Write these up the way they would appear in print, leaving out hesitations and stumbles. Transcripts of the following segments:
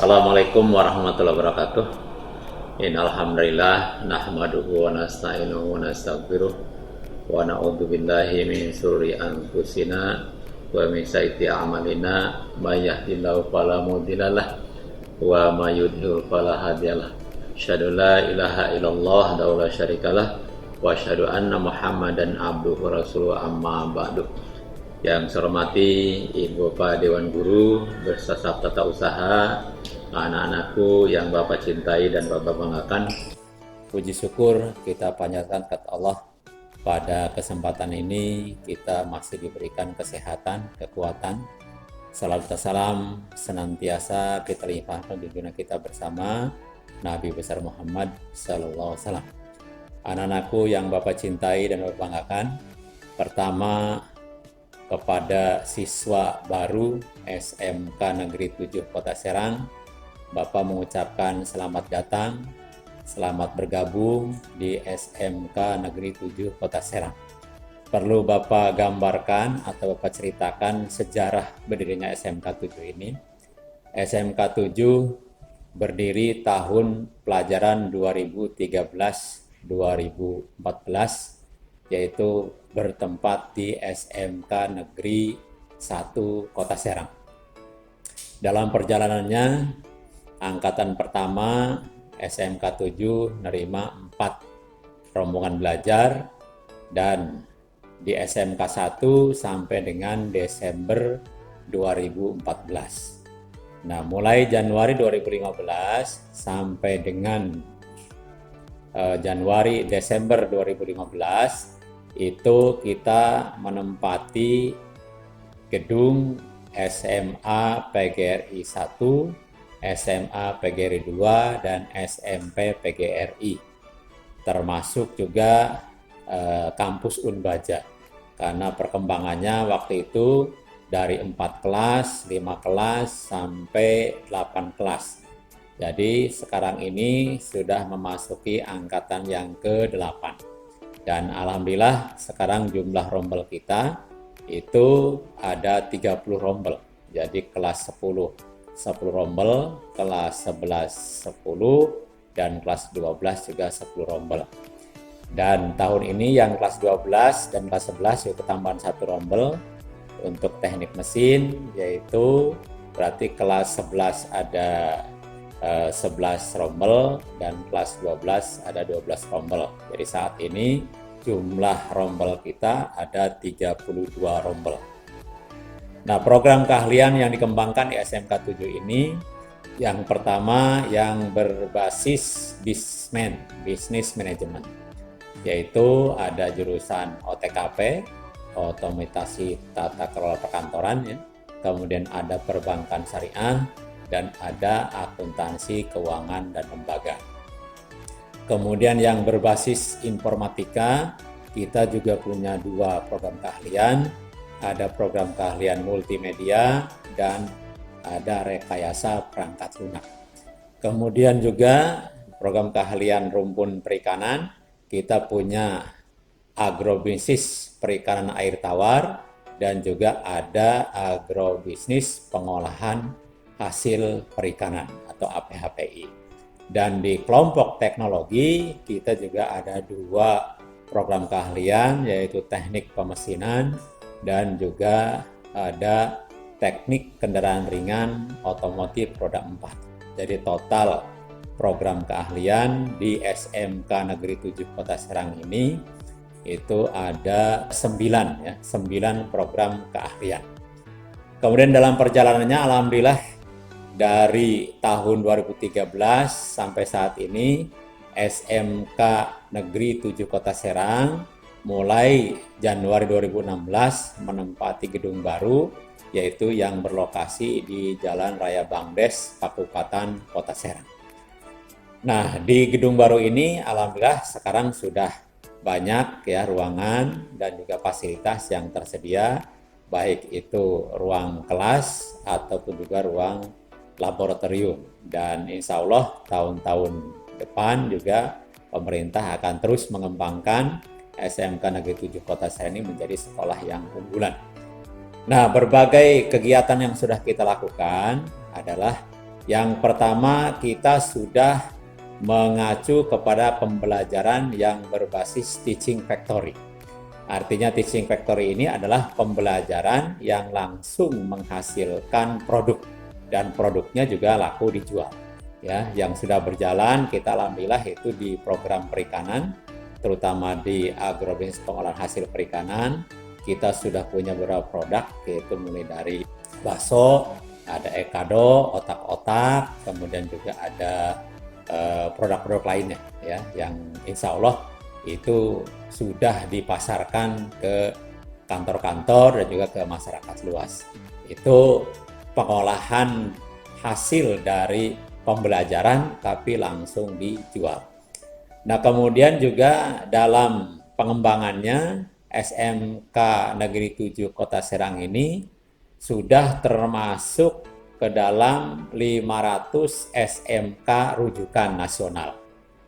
Assalamualaikum warahmatullahi wabarakatuh. Innalhamdulillah nahmaduhu wa nasta'inuhu wa nastaghfiruh wa na'udzu billahi min syururi anfusina wa min sayyiati a'malina may yahdihillahu fala mudhillalah wa may yudhlil fala hadiyalah. Asyhadu la ilaha illallah wa la syarikalah wa asyhadu anna Muhammadan abduhu wa rasuluhu amma ba'du. Yang saya hormati Ibu Bapak Dewan Guru beserta tata usaha, anak-anakku yang Bapak cintai dan Bapak banggakan. Puji syukur kita panjatkan kepada Allah. Pada kesempatan ini kita masih diberikan kesehatan, kekuatan. Salam salam senantiasa kita limpahkan di dunia kita bersama Nabi besar Muhammad sallallahu alaihi wasallam. Anak-anakku yang Bapak cintai dan Bapak banggakan. Pertama, kepada siswa baru SMK Negeri 7 Kota Serang, Bapak mengucapkan selamat datang, selamat bergabung di SMK Negeri 7 Kota Serang. Perlu Bapak gambarkan atau Bapak ceritakan sejarah berdirinya SMK 7 ini. SMK 7 berdiri tahun pelajaran 2013-2014, yaitu bertempat di SMK Negeri 1 Kota Serang. Dalam perjalanannya, angkatan pertama SMK 7 menerima 4 rombongan belajar, dan di SMK 1 sampai dengan Desember 2014. Nah, mulai Januari 2015 sampai dengan Desember 2015 itu kita menempati gedung SMA PGRI 1, SMA PGRI 2, dan SMP PGRI, termasuk juga kampus Unbaja, karena perkembangannya waktu itu dari 4 kelas, 5 kelas, sampai 8 kelas. Jadi sekarang ini sudah memasuki angkatan yang ke-8. Dan alhamdulillah sekarang jumlah rombel kita itu ada 30 rombel. Jadi kelas 10 rombel, kelas 11 10, dan kelas 12 juga 10 rombel. Dan tahun ini yang kelas 12 dan kelas 11 yaitu tambahan 1 rombel untuk teknik mesin, yaitu berarti kelas 11 ada 11 rombel dan kelas 12 ada 12 rombel. Jadi saat ini jumlah rombel kita ada 32 rombel. Nah, program keahlian yang dikembangkan di SMK 7 ini, yang pertama yang berbasis Business Management, yaitu ada jurusan OTKP, Otomatisasi Tata Kelola Perkantoran, ya. Kemudian ada Perbankan Syariah, dan ada akuntansi keuangan dan lembaga. Kemudian yang berbasis informatika, kita juga punya 2 program keahlian. Ada program keahlian multimedia dan ada rekayasa perangkat lunak. Kemudian juga program keahlian rumpun perikanan, kita punya agrobisnis perikanan air tawar, dan juga ada agrobisnis pengolahan hasil perikanan atau APHPI. Dan di kelompok teknologi kita juga ada 2 program keahlian, yaitu teknik pemesinan dan juga ada teknik kendaraan ringan otomotif roda 4. Jadi total program keahlian di SMK Negeri 7 Kota Serang ini itu ada 9 program keahlian. Kemudian dalam perjalanannya alhamdulillah dari tahun 2013 sampai saat ini SMK Negeri 7 Kota Serang mulai Januari 2016 menempati gedung baru, yaitu yang berlokasi di Jalan Raya Bangdes, Kabupaten Kota Serang. Nah, di gedung baru ini alhamdulillah sekarang sudah banyak ya ruangan dan juga fasilitas yang tersedia, baik itu ruang kelas ataupun juga ruang laboratorium. Dan insya Allah tahun-tahun depan juga pemerintah akan terus mengembangkan SMK Negeri 7 Kota Serang ini menjadi sekolah yang unggulan. Nah, berbagai kegiatan yang sudah kita lakukan adalah Yang pertama, kita sudah mengacu kepada pembelajaran yang berbasis teaching factory. Artinya teaching factory ini adalah pembelajaran yang langsung menghasilkan produk dan produknya juga laku dijual. Ya, yang sudah berjalan kita alhamdulillah itu di program perikanan, terutama di agrobisnis pengolahan hasil perikanan. Kita sudah punya beberapa produk, yaitu mulai dari bakso, ada ekado, otak-otak, kemudian juga ada produk-produk lainnya ya, yang insya Allah itu sudah dipasarkan ke kantor-kantor dan juga ke masyarakat luas. Itu pengolahan hasil dari pembelajaran tapi langsung dijual. Nah, kemudian juga dalam pengembangannya SMK Negeri 7 Kota Serang ini sudah termasuk ke dalam 500 SMK rujukan nasional.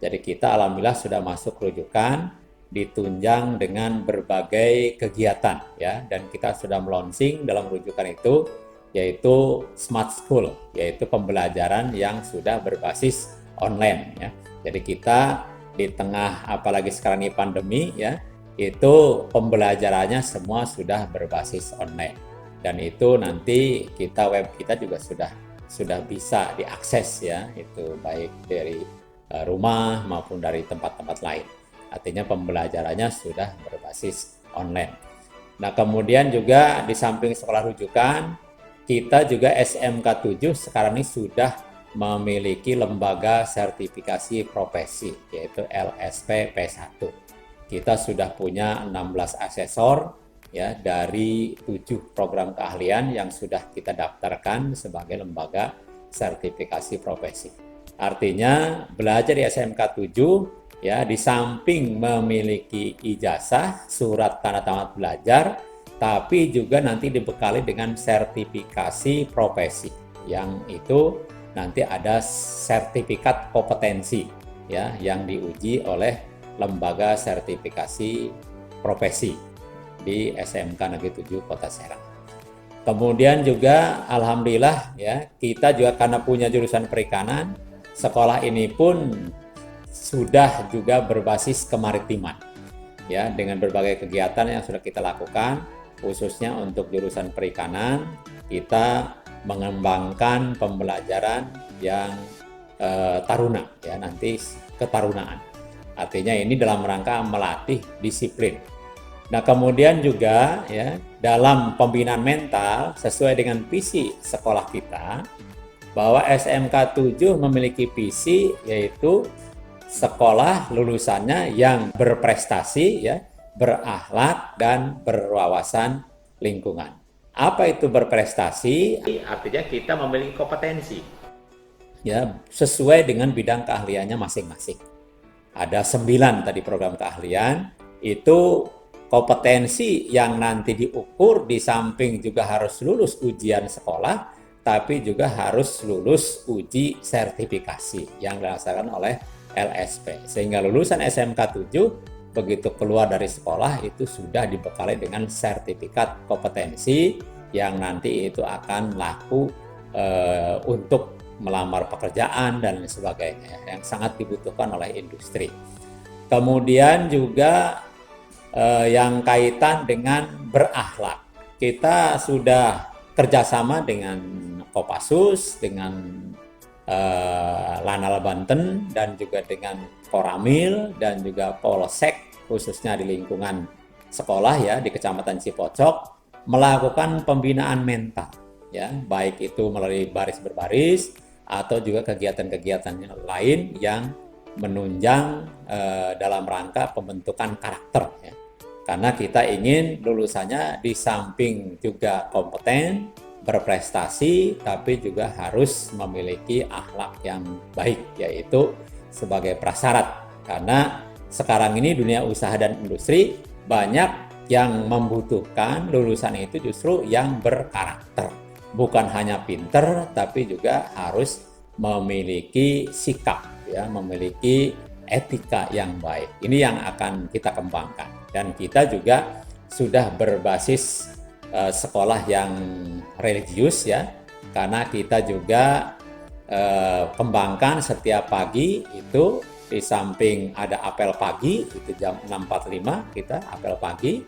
Jadi kita alhamdulillah sudah masuk rujukan, ditunjang dengan berbagai kegiatan ya, dan kita sudah melonsing dalam rujukan itu yaitu Smart School, yaitu pembelajaran yang sudah berbasis online ya. Jadi kita di tengah apalagi sekarang ini pandemi ya, itu pembelajarannya semua sudah berbasis online. Dan itu nanti web kita juga sudah bisa diakses ya, itu baik dari rumah maupun dari tempat-tempat lain. Artinya pembelajarannya sudah berbasis online. Nah, kemudian juga di samping sekolah rujukan, kita juga SMK 7 sekarang ini sudah memiliki lembaga sertifikasi profesi, yaitu LSP P1. Kita sudah punya 16 asesor ya dari 7 program keahlian yang sudah kita daftarkan sebagai lembaga sertifikasi profesi. Artinya belajar di SMK 7 ya, di samping memiliki ijazah, surat tanda tamat belajar, tapi juga nanti dibekali dengan sertifikasi profesi, yang itu nanti ada sertifikat kompetensi ya, yang diuji oleh lembaga sertifikasi profesi di SMK Negeri 7 Kota Serang. Kemudian juga alhamdulillah ya, kita juga karena punya jurusan perikanan, sekolah ini pun sudah juga berbasis kemaritiman ya, dengan berbagai kegiatan yang sudah kita lakukan, khususnya untuk jurusan perikanan. Kita mengembangkan pembelajaran yang taruna ya, nanti ketarunaan. Artinya ini dalam rangka melatih disiplin. Nah, kemudian juga ya, dalam pembinaan mental sesuai dengan visi sekolah kita, bahwa SMK 7 memiliki visi yaitu sekolah lulusannya yang berprestasi ya, berakhlak dan berwawasan lingkungan. Apa itu berprestasi? Artinya kita memiliki kompetensi ya, sesuai dengan bidang keahliannya masing-masing. Ada 9 tadi program keahlian, itu kompetensi yang nanti diukur, di samping juga harus lulus ujian sekolah, tapi juga harus lulus uji sertifikasi yang dilaksanakan oleh LSP. Sehingga lulusan SMK 7 begitu keluar dari sekolah itu sudah dibekali dengan sertifikat kompetensi yang nanti itu akan laku untuk melamar pekerjaan dan sebagainya, yang sangat dibutuhkan oleh industri. Kemudian juga yang kaitan dengan berakhlak. Kita sudah kerjasama dengan Kopassus, dengan Lanal Banten, dan juga dengan Koramil, dan juga Polsek, khususnya di lingkungan sekolah ya, di Kecamatan Cipocok, melakukan pembinaan mental ya, baik itu melalui baris berbaris atau juga kegiatan-kegiatan lain yang menunjang dalam rangka pembentukan karakter ya. Karena kita ingin lulusannya di samping juga kompeten, berprestasi, tapi juga harus memiliki akhlak yang baik, yaitu sebagai prasyarat. Karena sekarang ini dunia usaha dan industri banyak yang membutuhkan lulusan itu justru yang berkarakter. Bukan hanya pinter, tapi juga harus memiliki sikap, ya, memiliki etika yang baik. Ini yang akan kita kembangkan. Dan kita juga sudah berbasis sekolah yang religius ya, karena kita juga kembangkan setiap pagi itu. Di samping ada apel pagi itu jam 6.45 kita apel pagi,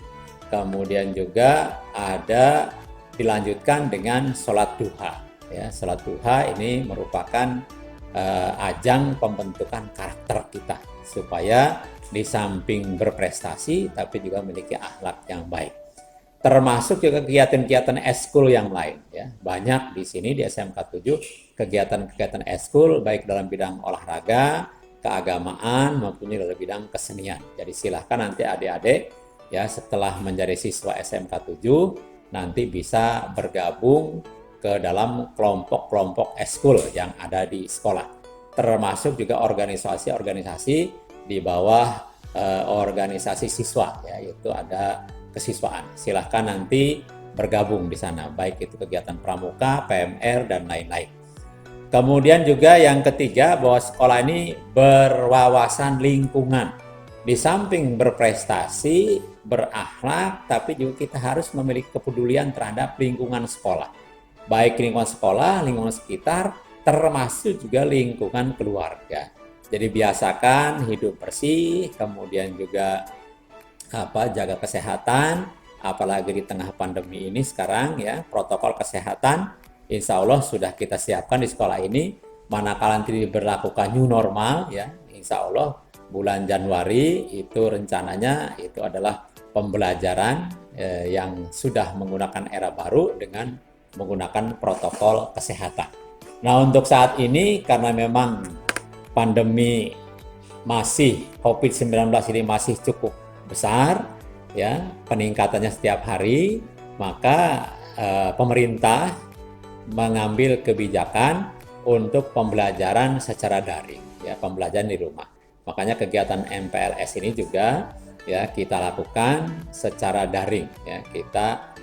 kemudian juga ada dilanjutkan dengan sholat duha. Ya, sholat duha ini merupakan ajang pembentukan karakter kita supaya di samping berprestasi tapi juga memiliki akhlak yang baik. Termasuk juga kegiatan-kegiatan eskul yang lain ya. Banyak di sini di SMK 7 kegiatan-kegiatan eskul baik dalam bidang olahraga, keagamaan maupun dalam bidang kesenian. Jadi silahkan nanti adik-adik ya setelah menjadi siswa SMK 7 nanti bisa bergabung ke dalam kelompok-kelompok eskul yang ada di sekolah. Termasuk juga organisasi-organisasi di bawah organisasi siswa ya, yaitu ada kesiswaan. Silahkan nanti bergabung di sana, baik itu kegiatan pramuka, PMR, dan lain-lain. Kemudian juga yang ketiga, bahwa sekolah ini berwawasan lingkungan. Di samping berprestasi, berakhlak, tapi juga kita harus memiliki kepedulian terhadap lingkungan sekolah. Baik lingkungan sekolah, lingkungan sekitar, termasuk juga lingkungan keluarga. Jadi biasakan hidup bersih, kemudian juga jaga kesehatan, apalagi di tengah pandemi ini sekarang ya, protokol kesehatan insya Allah sudah kita siapkan di sekolah ini. Manakala nanti diberlakukan new normal ya, insya Allah bulan Januari itu rencananya itu adalah pembelajaran yang sudah menggunakan era baru dengan menggunakan protokol kesehatan. Nah untuk saat ini karena memang pandemi COVID-19 ini masih cukup besar ya, peningkatannya setiap hari, maka pemerintah mengambil kebijakan untuk pembelajaran secara daring ya, pembelajaran di rumah. Makanya kegiatan MPLS ini juga ya kita lakukan secara daring ya, kita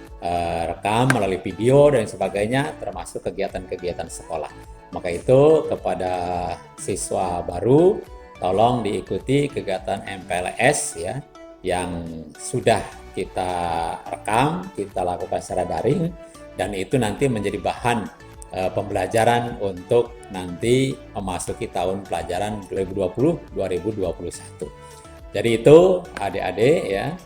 rekam melalui video dan sebagainya, termasuk kegiatan-kegiatan sekolah. Maka itu kepada siswa baru tolong diikuti kegiatan MPLS ya yang sudah kita rekam, kita lakukan secara daring, dan itu nanti menjadi bahan pembelajaran untuk nanti memasuki tahun pelajaran 2020-2021. Jadi itu adik-adik ya,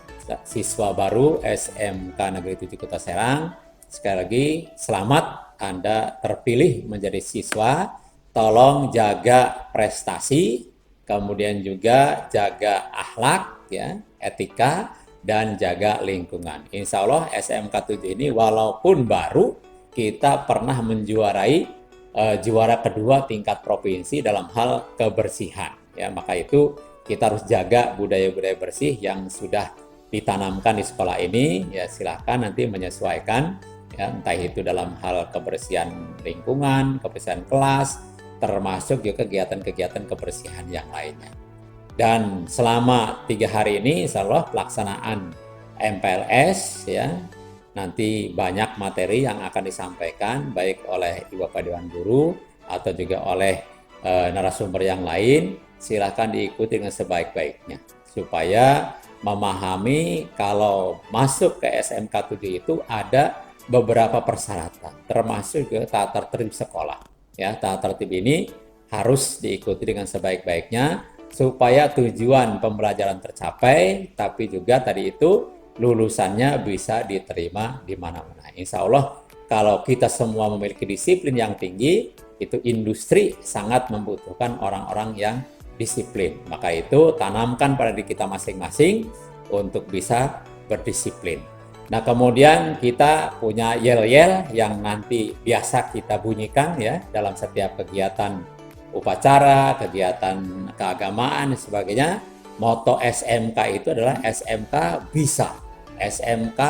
siswa baru SMK Negeri 7 Kota Serang, sekali lagi selamat Anda terpilih menjadi siswa. Tolong jaga prestasi, kemudian juga jaga akhlak ya, etika, dan jaga lingkungan. Insya Allah SMK 7 ini walaupun baru, kita pernah menjuarai juara kedua tingkat provinsi dalam hal kebersihan ya, maka itu kita harus jaga budaya-budaya bersih yang sudah ditanamkan di sekolah ini ya. Silahkan nanti menyesuaikan ya, entah itu dalam hal kebersihan lingkungan, kebersihan kelas, termasuk juga kegiatan-kegiatan kebersihan yang lainnya. Dan selama 3 hari ini insya Allah pelaksanaan MPLS ya, nanti banyak materi yang akan disampaikan baik oleh Ibu Bapak Dewan Guru atau juga oleh narasumber yang lain. Silahkan diikuti dengan sebaik-baiknya supaya memahami kalau masuk ke SMK 7 itu ada beberapa persyaratan, termasuk juga tata tertib sekolah ya. Tata tertib ini harus diikuti dengan sebaik-baiknya supaya tujuan pembelajaran tercapai, tapi juga tadi itu lulusannya bisa diterima di mana-mana. Insya Allah kalau kita semua memiliki disiplin yang tinggi, itu industri sangat membutuhkan orang-orang yang disiplin. Maka itu tanamkan pada diri kita masing-masing untuk bisa berdisiplin. Nah kemudian kita punya yel-yel yang nanti biasa kita bunyikan ya dalam setiap kegiatan upacara, kegiatan keagamaan dan sebagainya. Moto SMK itu adalah SMK bisa, SMK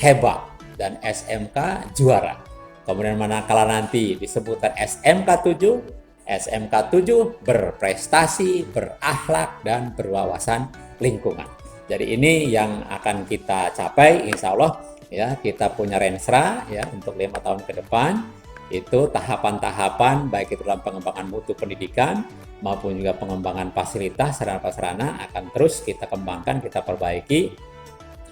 hebat, dan SMK juara. Kemudian manakala nanti disebutkan SMK 7, SMK 7 berprestasi, berakhlak, dan berwawasan lingkungan. Jadi ini yang akan kita capai insya Allah ya. Kita punya rensra ya untuk 5 tahun ke depan. Itu tahapan-tahapan baik itu dalam pengembangan mutu pendidikan maupun juga pengembangan fasilitas sarana-prasarana akan terus kita kembangkan, kita perbaiki,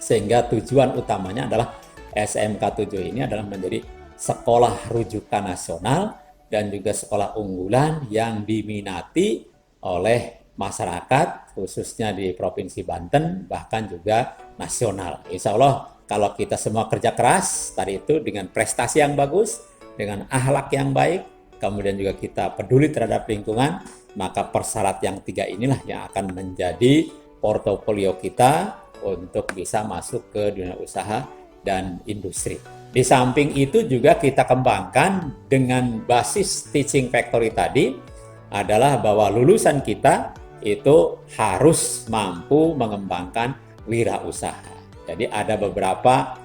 sehingga tujuan utamanya adalah SMK 7 ini adalah menjadi sekolah rujukan nasional dan juga sekolah unggulan yang diminati oleh masyarakat, khususnya di Provinsi Banten, bahkan juga nasional. Insya Allah, kalau kita semua kerja keras, tadi itu dengan prestasi yang bagus, dengan akhlak yang baik, kemudian juga kita peduli terhadap lingkungan, maka persyarat yang 3 inilah yang akan menjadi portofolio kita untuk bisa masuk ke dunia usaha dan industri. Di samping itu juga kita kembangkan dengan basis teaching factory tadi adalah bahwa lulusan kita itu harus mampu mengembangkan wirausaha. Jadi ada beberapa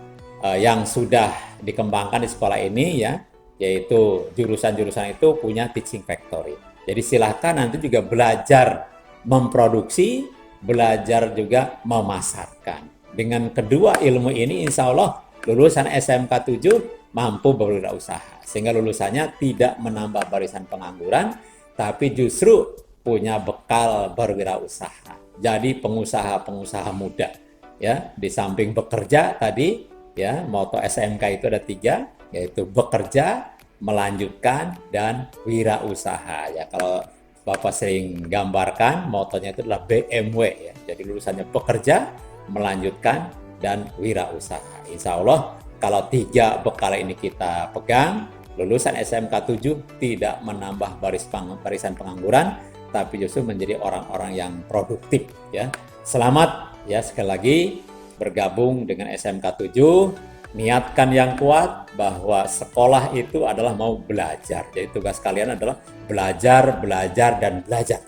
yang sudah dikembangkan di sekolah ini ya, yaitu jurusan-jurusan itu punya teaching factory. Jadi silahkan nanti juga belajar memproduksi, belajar juga memasarkan. Dengan kedua ilmu ini insya Allah lulusan SMK 7 mampu berwirausaha. Sehingga lulusannya tidak menambah barisan pengangguran, tapi justru punya bekal berwirausaha. Jadi pengusaha-pengusaha muda. Ya, di samping bekerja tadi, ya moto SMK itu ada 3, yaitu bekerja, melanjutkan, dan wirausaha. Ya, kalau Bapak sering gambarkan, motonya itu adalah BMW. Ya. Jadi lulusannya bekerja, melanjutkan, dan wirausaha. Insya Allah kalau 3 bekal ini kita pegang, lulusan SMK 7 tidak menambah barisan pengangguran, tapi justru menjadi orang-orang yang produktif. Ya. Selamat ya sekali lagi bergabung dengan SMK 7, niatkan yang kuat bahwa sekolah itu adalah mau belajar. Jadi tugas kalian adalah belajar, belajar, dan belajar.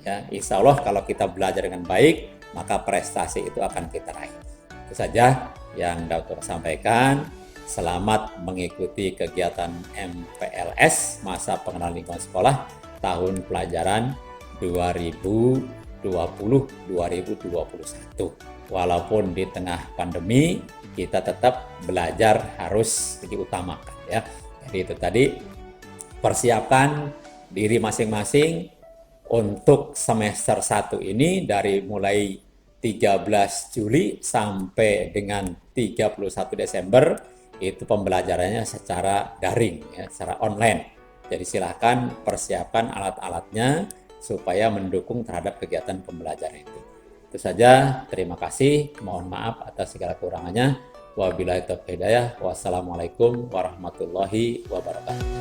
Ya, insya Allah kalau kita belajar dengan baik, maka prestasi itu akan kita raih. Itu saja yang Dr. sampaikan. Selamat mengikuti kegiatan MPLS Masa Pengenalan Lingkungan Sekolah tahun pelajaran 2020-2021. Walaupun di tengah pandemi, kita tetap belajar harus diutamakan ya. Jadi itu tadi, persiapkan diri masing-masing untuk semester 1 ini dari mulai 13 Juli sampai dengan 31 Desember itu pembelajarannya secara daring ya, secara online. Jadi silakan persiapkan alat-alatnya supaya mendukung terhadap kegiatan pembelajaran itu. Itu saja, terima kasih. Mohon maaf atas segala kurangannya. Wabillahi taufiq hidayah. Wassalamualaikum warahmatullahi wabarakatuh.